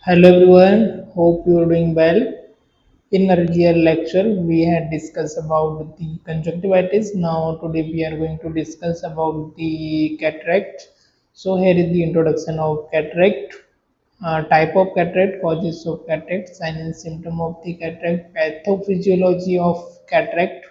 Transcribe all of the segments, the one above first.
Hello everyone, hope you are doing well. In earlier lecture, we had discussed about the conjunctivitis. Now today we are going to discuss about the cataract. So here is the introduction of cataract, type of cataract, causes of cataract, sign and symptom of the cataract, pathophysiology of cataract,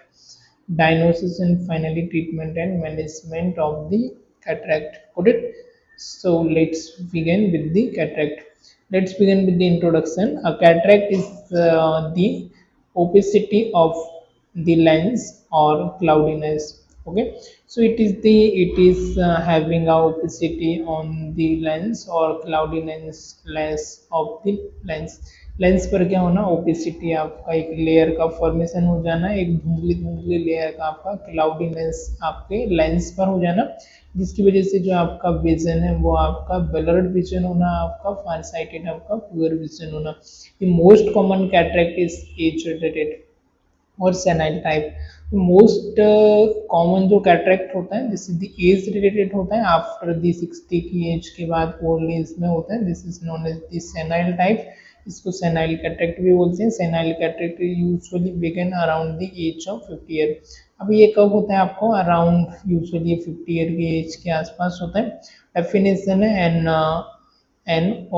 diagnosis and finally treatment and management of the cataract. Got it? So let's begin with the cataract. Let's begin with the introduction. A cataract is the opacity of the lens or cloudiness. Okay, so it is having a opacity on the lens or cloudiness lens of the lens. Lens पर क्या होना, opacity आपका एक layer का formation हो जाना, एक धुंधली धुंधली लेयर का आपका क्लाउडीनेस आपके लेंस पर हो जाना, जिसकी वजह से जो आपका विजन है वो आपका ब्लर्ड विजन होना, आपका फार साइटेड आपका पुअर विजन होना. The most common cataract is age related और सेनाइल टाइप. मोस्ट कॉमन जो कैटरेक्ट होता है this is the age related होता है, आफ्टर दी 60 की एज के बाद ओल्ड एज में होता है. This is known as the senile type. इसको सेनाइल कैटरेक्ट भी बोलते हैं. Senile cataract usually begin around the age of 50 year. अब ये कब होता है आपको, अराउंड यूजुअली 50 ईयर की एज के आसपास होता है. डेफिनेशन है an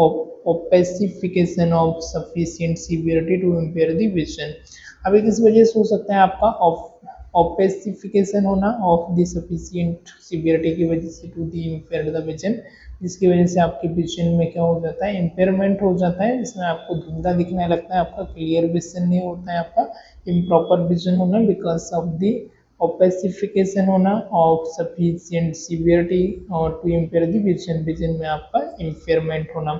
opacification of sufficient severity to impair the vision. अभी किस वजह से हो सकता है आपका opacification होना ऑफ द सफिशियंट सीवियरिटी की वजह से to the impair the vision, जिसकी वजह से आपके विजन में क्या हो जाता है, इम्पेयरमेंट हो जाता है, जिसमें आपको धुंधला दिखने लगता है, आपका क्लियर विजन नहीं होता है, आपका इम्प्रॉपर विजन होना बिकॉज ऑफ द opacification होना ऑफ सफिशियंट सीवियरिटी और to impair the vision. Vision में आपका इम्पेयरमेंट होना,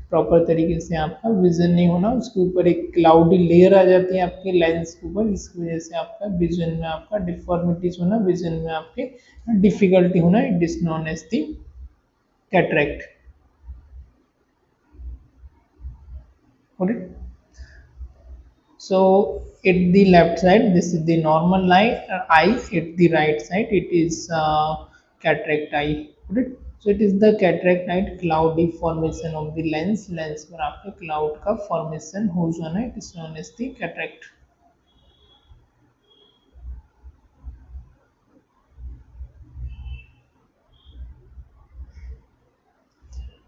प्रॉपर तरीके से आपका विजन नहीं होना, उसके ऊपर एक क्लाउडी लेयर आ जाती है आपके लेंस के ऊपर, जिसकी वजह से आपका विजन में आपका डिफॉर्मिटीज होना, विजन में आपके डिफिकल्टी होना. It is known as the cataract. So at the left side, this is the normal eye. At the right side, it is cataract eye. Got it? So it is the cataract eye, cloudy formation of the lens. Lens पर आपके cloud का formation हो जाना, it is known as the cataract.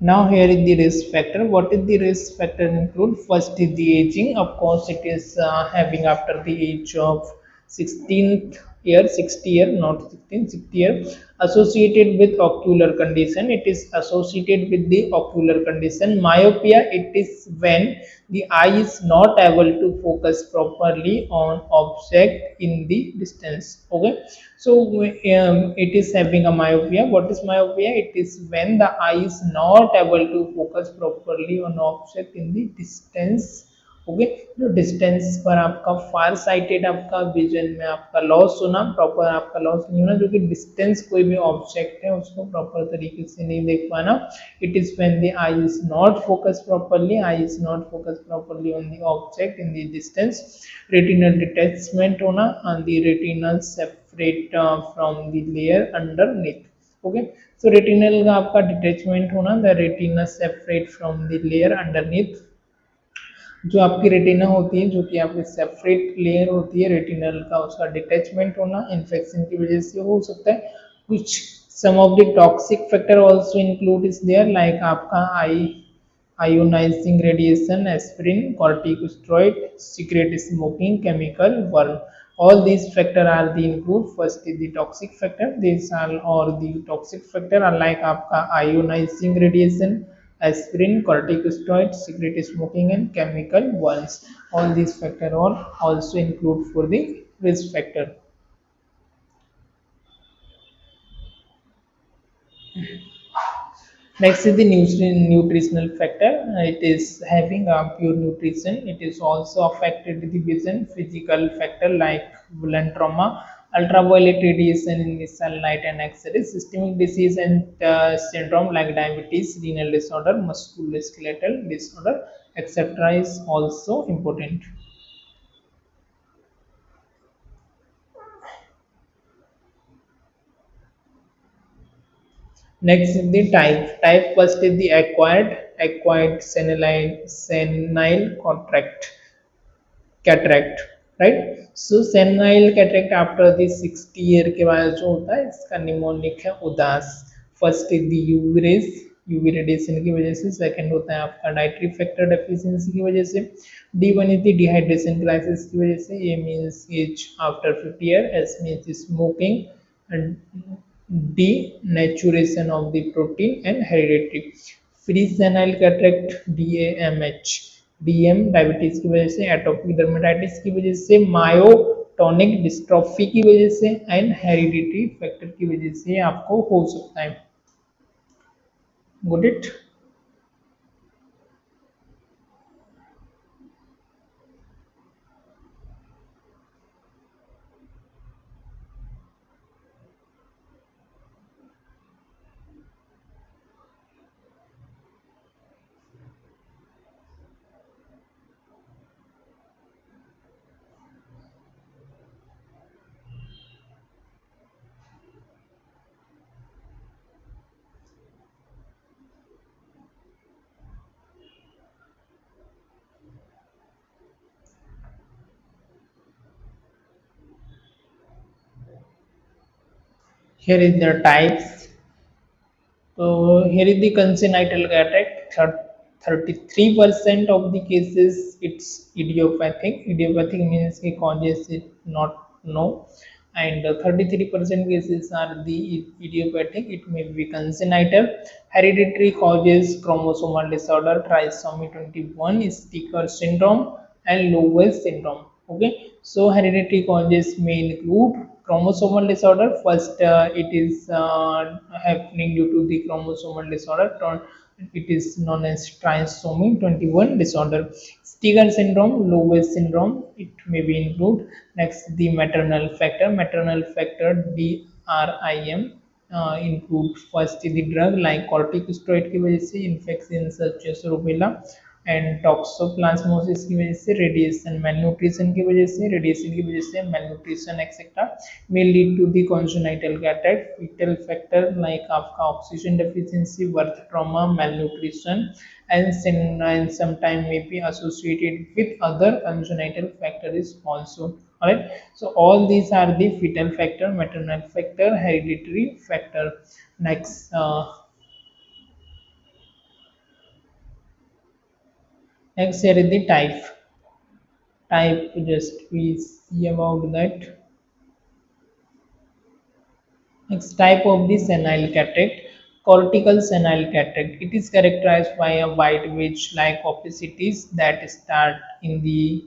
Now here is the risk factor. What is the risk factor include? First is the aging. Of course, it is having after the age of 16th year, 60 year, not 16, 60 year. Associated with ocular condition. It is associated with the ocular condition. Myopia, it is when the eye is not able to focus properly on object in the distance. Okay, so it is having a myopia. What is myopia? It is when the eye is not able to focus properly on object in the distance. Okay, जो distance पर आपका फार cited आपका vision में आपका loss होना, proper आपका loss नहीं होना, जो कि डिस्टेंस कोई भी ऑब्जेक्ट है उसको प्रॉपर तरीके से नहीं देख पाना. It is when the eye is not focus properly, eye is not focus properly on the object in the distance. Retinal detachment होना, the retinal separate from the layer underneath. Okay, so retinal का आपका detachment होना, the retina separate from the layer underneath. जो आपकी retina होती है, जो कि आपकी सेपरेट लेयर होती है रेटिनल का, उसका डिटैचमेंट होना इन्फेक्शन की वजह से हो सकता है. कुछ some of the toxic factor also include is there, like आपका ionising radiation, aspirin, corticosteroid, cigarette smoking, chemical worm. All these factor are the include. First is the toxic factor. These are or the toxic factor are like आपका ionizing radiation, aspirin, corticosteroids, cigarette smoking, and chemical ones. All these factors are also include for the risk factor. Next is the nutritional factor. It is having a pure nutrition. It is also affected the vision. Physical factor like violent trauma, ultraviolet radiation in the sunlight and X-ray, systemic disease and syndrome like diabetes, renal disorder, musculoskeletal disorder, etc. is also important. Next is the type. Type first is the acquired senile cataract, right? So senile cataract after the 60 year के बाद जो होता है इसका mnemonic है उदास. First is the UV rays, UV radiation की वजह से. सेकंड होता है आपका डाइटरी फैक्टर डेफिशिएंसी की वजह से. D one is the dehydration crisis की वजह से. A means age after 50 year. S means smoking. denaturation of the protein and hereditary. Free senile cataract DAMH, DM diabetes की वजह से, एटोपिक डर्मेटाइटिस की वजह से, मायोटोनिक डिस्ट्रॉफी की वजह से एंड हेरिडिटरी फैक्टर की वजह से आपको हो सकता है. Good it. Here is the types. So here is the congenital cataract. 33% of the cases it's idiopathic. Idiopathic means the causes is not known, and 33% cases are the idiopathic. It may be congenital. Hereditary causes chromosomal disorder, trisomy 21, Sticker syndrome, and Lowell syndrome. Okay, so hereditary causes may include chromosomal disorder. First, it is happening due to the chromosomal disorder. It is known as trisomy 21 disorder. Sticker syndrome, Lowell syndrome, it may be include. Next, the maternal factor. Maternal factor DRIM include first the drug like corticosteroid की वजह से, infection such as rubella and toxoplasmosis की वजह से, radiation malnutrition की वजह से, radiation की वजह से malnutrition etcetera may lead to the congenital cataract. Fetal factor like आपका oxygen deficiency, birth trauma, malnutrition and sometime may be associated with other congenital factors also. Alright, so all these are the fetal factor, maternal factor, hereditary factor. Next here is the type. Just we see about that. Next type of the senile cataract, cortical senile cataract. It is characterized by a white wedge-like opacities that start in the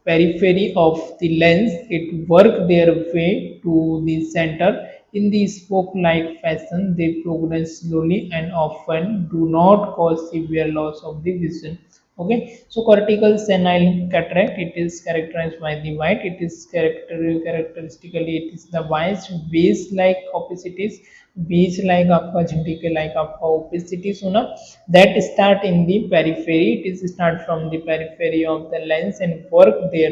periphery of the lens. It work their way to the center in the spoke-like fashion. They progress slowly and often do not cause severe loss of the vision. Okay, so cortical senile cataract, it is characterized by the white. It is characteristically it is the white base like opacities, beach like आपका झंडी के like आपका opacities होना that start in the periphery. It is start from the periphery of the lens and work their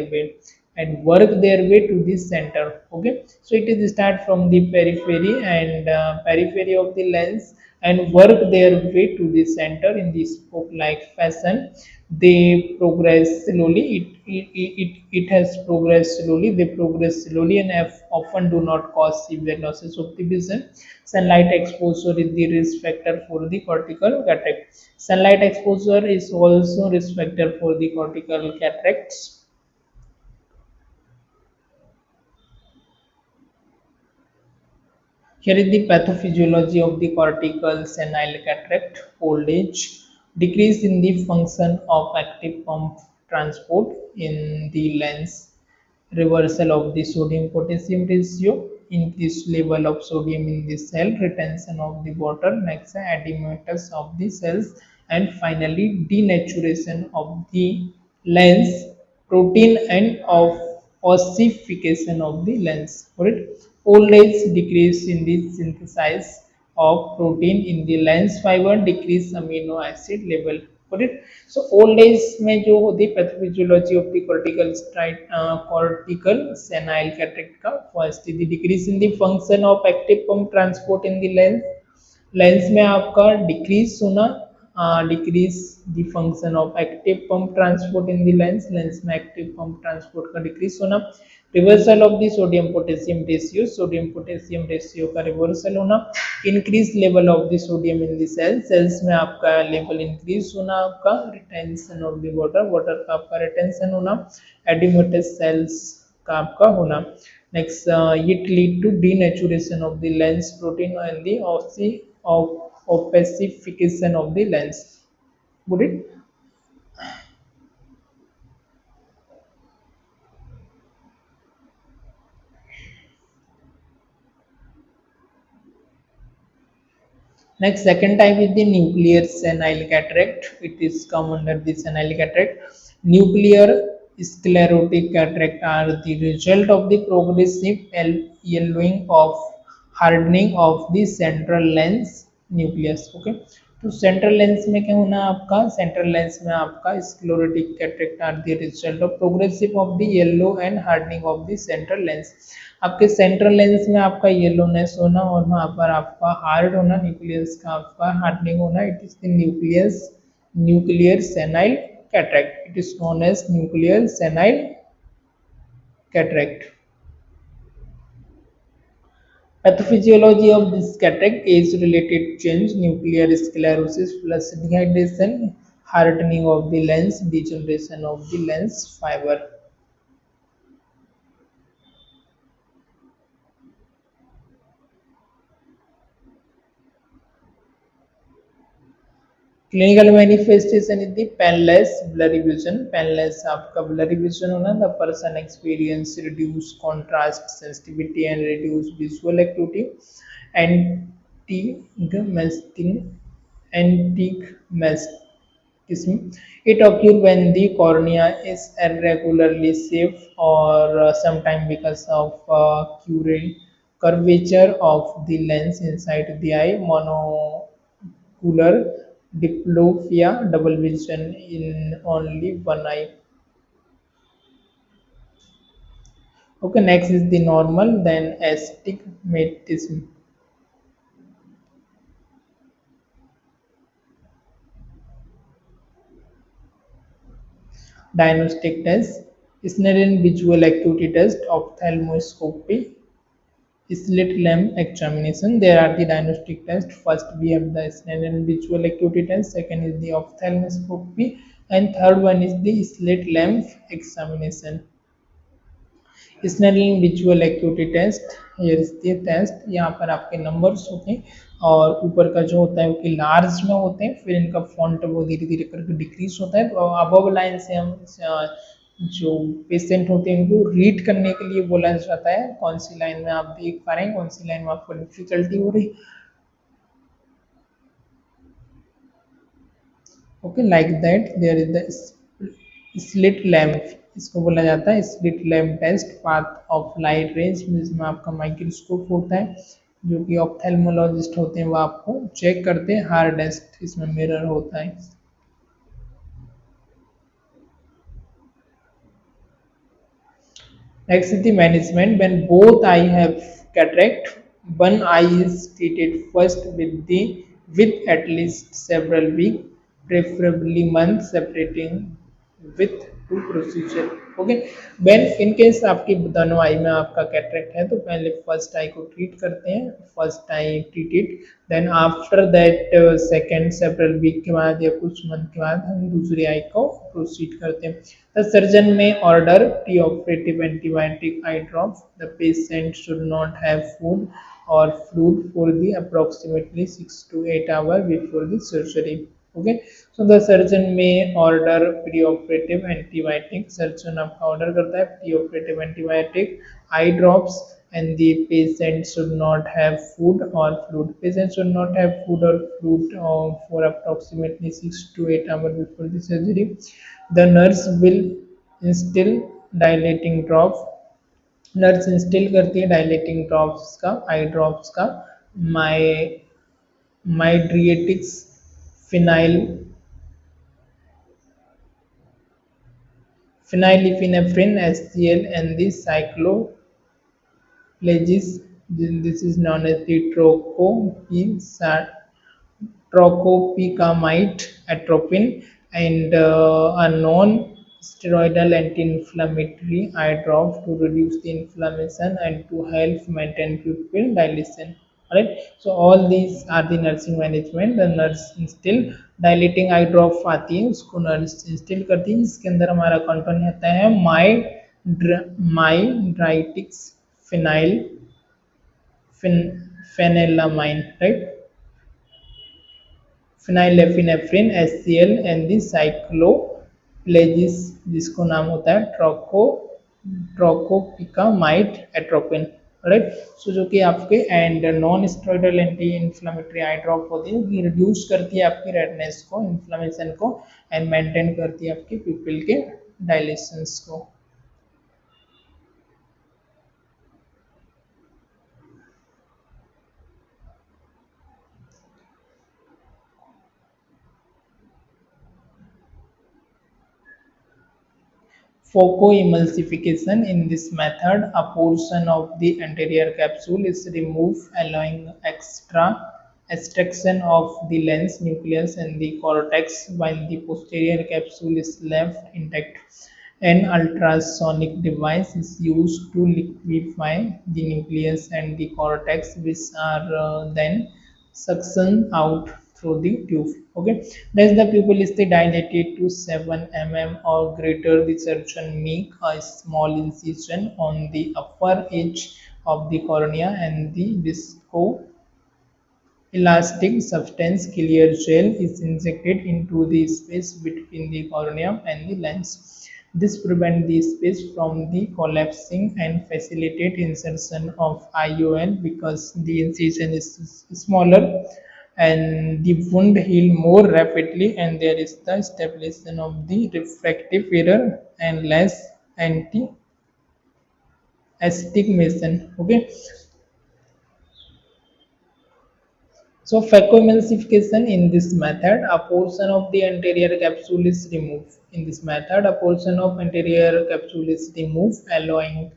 way to the center. Okay, so it is start from the periphery and periphery of the lens and work their way to the center in the spoke like fashion. They progress slowly. It has progressed slowly. They progress slowly and often do not cause severe losses of the vision. Sunlight exposure is the risk factor for the cortical cataract. Sunlight exposure is also risk factor for the cortical cataracts. Here is the pathophysiology of the cortical senile cataract. Old age, decrease in the function of active pump transport in the lens, reversal of the sodium potassium ratio, increased level of sodium in the cell, retention of the water, next edematous of the cells, and finally denaturation of the lens protein and of ossification of the lens. Right? Old age, decrease in the synthesis of protein in the lens fiber, decrease amino acid level. Got it? So old age में जो होती है pathophysiology of the cortical senile cataract का, first is the decrease in the function of active pump transport in the lens, lens में आपका decrease होना, decrease the function of active pump transport in the lens, lens में active pump transport का decrease होना, reversal of the sodium potassium ratio, sodium potassium ratio का reversal होना, increase level of the sodium in the cell, cells में आपका level increase होना, आपका retention of the water, water का आपका रिटेंशन होना, एडिमेटस सेल्स का आपका होना। Next, it lead to denaturation of the lens protein and the opacification of the lens. Would it? Next, second type is the nuclear senile cataract. It is come under the senile cataract. Nuclear sclerotic cataract are the result of the progressive yellowing of hardening of the central lens nucleus. Okay. तो central lens में क्या होना है आपका, central lens में आपका sclerotic cataract are the result of progressive of the yellow and hardening of the central lens. आपके central lens में आपका येलोनेस होना और वहां पर आपका हार्ड होना, न्यूक्लियस का आपका हार्डनिंग होना, it is the nuclear senile cataract, it is known as nuclear senile cataract. Pathophysiology of this cataract: age-related change, nuclear sclerosis plus dehydration, hardening of the lens, degeneration of the lens fiber. Clinical manifestation is the painless blurry vision. Painless आपका blurry vision होना, the person experience reduced contrast sensitivity and reduced visual acuity. Antigmastic, antigmastism. It occurs when the cornea is irregularly shaped or sometimes because of curvature of the lens inside the eye. Monocular diplopia, double vision in only one eye. Okay, next is the normal, then astigmatism. Diagnostic test: Snellen visual acuity test, ophthalmoscopy, slit lamp examination. There are the diagnostic tests. First we have the Snellen visual acuity test, second is the ophthalmoscopy, and third one is the slit lamp examination. Snellen visual acuity test, ये test, यहाँ पर आपके numbers होते हैं और ऊपर का जो होता है वो कि लार्ज में होते हैं, फिर इनका फॉन्ट वो धीरे धीरे करके डिक्रीज होता है। तो अबव लाइन से हम जो पेशेंट होते हैं उनको रीड करने के लिए बोला जाता है कौन सी लाइन में आप देख पा रहे हैं, कौन सी लाइन में आपको डिफिकल्टी हो रही। Okay, like that there is the slit lamp, इसको बोला जाता है slit lamp test. Path of light range, जिसमें आपका माइक्रोस्कोप होता है, जो कि ऑप्थेल्मोलॉजिस्ट होते हैं वो आपको चेक करते हैं। हार्डेस्ट, इसमें मिरर होता है। Next is the management. When both eye have cataract, one eye is treated first with at least several weeks, preferably months, separating with two procedure. Okay, when in case आपकी दोनों आई में आपका cataract है तो पहले first आई को treat करते हैं, first eye treated, then after that second several week के बाद या कुछ मंथ के बाद हम दूसरी आई को प्रोसीड करते हैं। द सर्जन में order pre operative antibiotic I drop, the patient should not have food or fluid for the approximately 6 to 8 hours before the surgery. Okay, so the surgeon may order pre-operative antibiotic, surgeon आपका order करता है pre-operative antibiotic, eye drops, and the patient should not have food or fluid. Patient should not have food or fluid for approximately 6 to 8 hours before the surgery. The nurse will instill dilating drop, nurse instil करती है dilating drops का, eye drops का, माइड्रिएटिक्स, phenyl phenylephrine HCl and the cycloplegic, this is known as the tropopizat tropicamide atropine, and a non-steroidal anti-inflammatory eye drop to reduce the inflammation and to help maintain pupil dilation. Alright, so all these are the nursing management. The nurse instil dilating eye drop आती है, उसको nurse instil करती है, जिसके अंदर हमारा content रहता है mydriatics phenyl phenylamine, right, phenylephrine HCl and the cycloplegics, जिसको नाम होता है ट्रोकोपिकामाइड एट्रोपिन, राइट। सो जो कि आपके and non steroidal anti inflammatory I drop होती है, ये रिड्यूस करती है आपकी रेडनेस को, इन्फ्लेमेशन को, एंड मेंटेन करती है आपकी पिपल के डायलेशंस को। Phocoemulsification: in this method, a portion of the anterior capsule is removed, allowing extraction of the lens, nucleus, and the cortex, while the posterior capsule is left intact. An ultrasonic device is used to liquefy the nucleus and the cortex, which are then suctioned out through the tube. Okay, thus the pupil is dilated to 7 mm or greater. The surgeon make a small incision on the upper edge of the cornea, and the visco elastic substance clear gel is injected into the space between the cornea and the lens. This prevents the space from the collapsing and facilitate insertion of IOL because the incision is smaller and the wound heal more rapidly, and there is the stabilization of the refractive error and less anti-astigmatism. Okay, so phacoemulsification: in this method, a portion of the anterior capsule is removed. In this method, a portion of anterior capsule is removed, allowing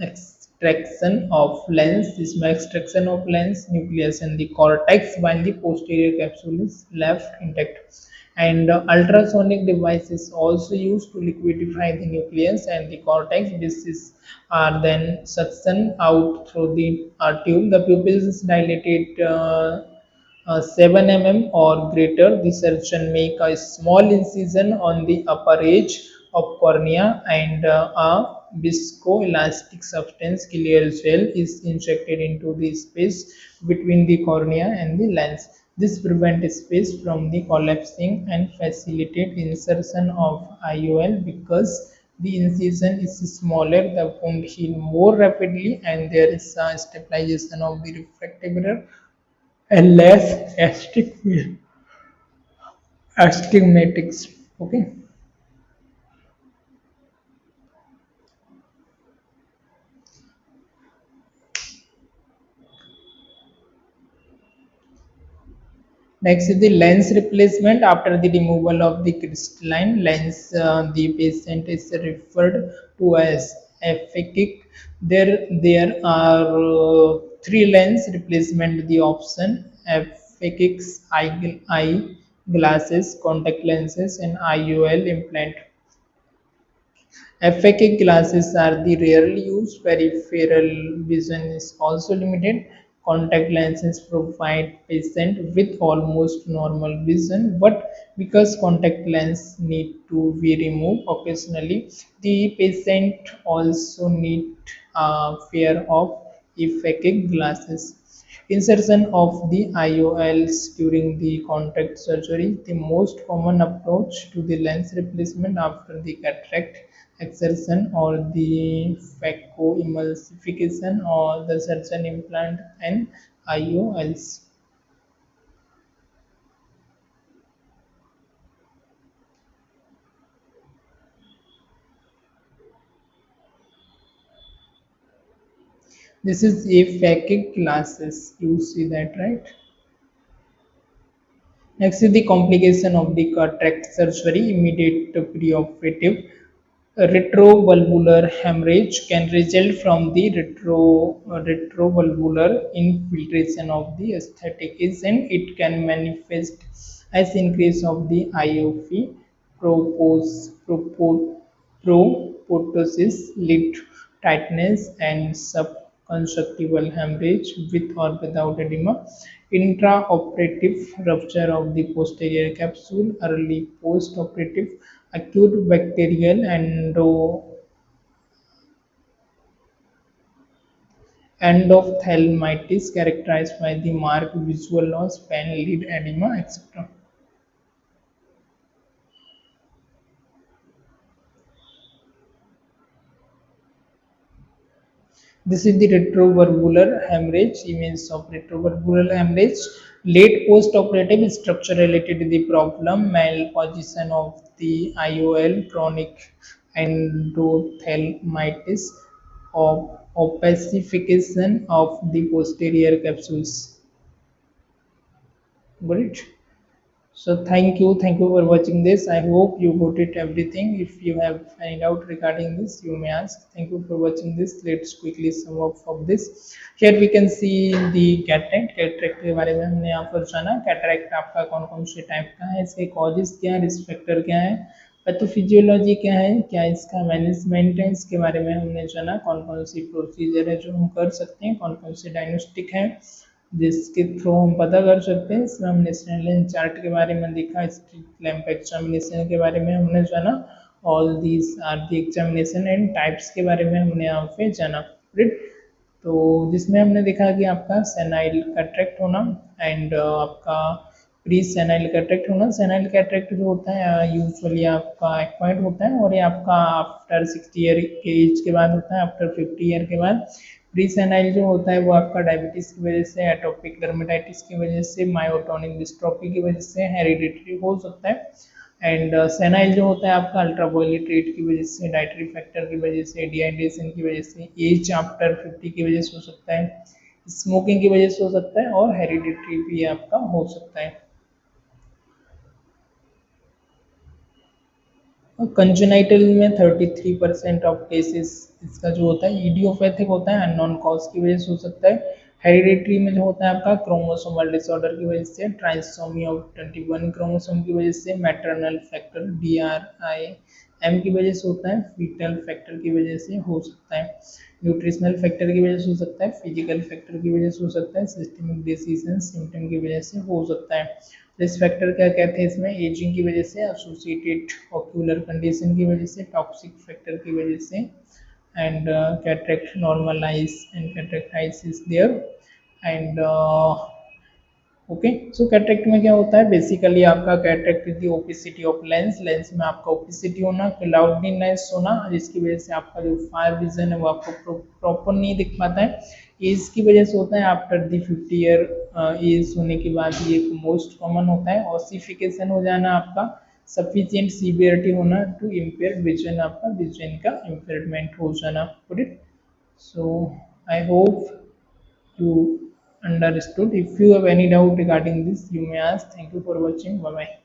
extraction of lens, extraction of lens, nucleus, and the cortex, while the posterior capsule is left intact. And ultrasonic device is also used to liquefy the nucleus and the cortex. This is are then suction out through the tube. The pupil is dilated 7 mm or greater. The surgeon make a small incision on the upper edge of cornea, and a viscoelastic substance clear gel is injected into the space between the cornea and the lens. This prevents space from the collapsing and facilitate insertion of IOL because the incision is smaller, the wound heal more rapidly, and there is a stabilization of the refractive error and less astigmatics. Okay. Next is the lens replacement. After the removal of the crystalline lens, the patient is referred to as aphakic. There are three lens replacement the option: aphakics, eye glasses, contact lenses, and IOL implant. Aphakic glasses are the rarely used. Peripheral vision is also limited. Contact lenses provide patient with almost normal vision, but because contact lens need to be removed occasionally, the patient also need a pair of aphakic glasses. Insertion of the IOLs during the contact surgery, the most common approach to the lens replacement after the cataract excision or the phacoemulsification or the surgeon implant and IOLs. This is aphakic glasses. You see that, right? Next is the complication of the cataract surgery, immediate preoperative. Retrovalvular hemorrhage can result from the retrovalvular infiltration of the aesthetic and it can manifest as increase of the IOP, proptosis, lid tightness, and subconjunctival hemorrhage with or without edema, intraoperative rupture of the posterior capsule, early postoperative acute bacterial endophthalmitis characterized by the marked visual loss, pain, lid edema, etc. This is the retrovalvular hemorrhage, image of retrovalvular hemorrhage. Late postoperative structure related to the problem, malposition of the IOL, chronic endophthalmitis, opacification of the posterior capsules. Got it? So thank you for watching this. I hope you got it everything. If you have any doubt regarding this, you may ask. Thank you for watching this. Let's quickly sum up of this. Here we can see the cataract. Cataract के बारे में हमने यहाँ पर जाना. Cataract आपका कौन कौन से टाइप का है, इसके कॉजेज क्या है, रिस्क फैक्टर क्या है, पैथोफिजियोलॉजी क्या है, क्या इसका मैनेजमेंट है, इसके बारे में हमने जाना. कौन कौन सी प्रोसीजर है जो हम कर सकते हैं, कौन कौन से डायग्नोस्टिक है जिसके थ्रू हम पता कर सकते हैं. इसमें हमने स्टैंडर्ड चार्ट के बारे में देखा, स्ट्रीट लैंप एग्जामिनेशन के बारे में हमने जाना, all these are the examination and types के बारे में हमने यहाँ पे जाना. राइट. तो जिसमें हमने देखा कि आपका सेनाइल कैटरेक्ट होना एंड आपका प्री सेनाइल कैटरेक्ट होना. सेनाइल कैटरेक्ट जो होता है यूजुअली आपका एक्वायर्ड होता है और ये आपका आफ्टर 60 ईयर के एज के बाद होता है, आफ्टर 50 ईयर के बाद. प्री सेनाइल जो होता है वो आपका डायबिटीज की वजह से, एटोपिक डर्मेटाइटिस की वजह से, मायोटोनिक डिस्ट्रोफी की वजह से, हेरिडिटरी हो सकता है. एंड सेनाइल जो होता है आपका अल्ट्रावायलेट रेट की वजह से, डाइटरी फैक्टर की वजह से, डिहाइड्रेशन की वजह से, एज आफ्टर 50 की वजह से हो सकता है, स्मोकिंग की वजह से हो सकता है और हेरिडिटरी भी आपका हो सकता है. कंजेनाइटल में 33% ऑफ केसेस इसका जो होता है इडियोपैथिक होता है, अननोन कॉज की वजह से हो सकता है. हेरिडिटरी में जो होता है आपका क्रोमोसोमल डिसऑर्डर की वजह से, ट्राइसोमी ऑफ 21 क्रोमोसोम की वजह से, मैटरनल फैक्टर DRIM की वजह से होता है, फीटल फैक्टर की वजह से हो सकता है, न्यूट्रिशनल फैक्टर की वजह से हो सकता है, फिजिकल फैक्टर की वजह से हो सकता है, सिस्टमिक डिसीजन सिम्टम की वजह से हो सकता है. रिस्क फैक्टर क्या कहते हैं इसमें, एजिंग की वजह से, एसोसिएटेड ऑक्यूलर कंडीशन की वजह से, टॉक्सिक फैक्टर की वजह से, and cataract normal eyes and cataract eyes is there. And okay. So cataract में क्या होता है, बेसिकली आपका cataract is the opacity of lens. Lens में आपका ओपेसिटी होना, क्लाउडीनेस होना, जिसकी वजह से आपका जो फायर विजन है वो आपको प्रॉपर नहीं दिख पाता है. एज की वजह से होता है, आफ्टर द 50 ईयर एज होने के बाद ये मोस्ट कॉमन होता है. ऑसिफिकेशन हो जाना आपका, सफिशिएंट सीवियरिटी होना टू इम्पेयर विजन, आपका विजन का इम्पेयरमेंट हो जाना. Good it. So I hope you understood. If you have any doubt regarding this, you may ask. Thank you for watching. Bye bye.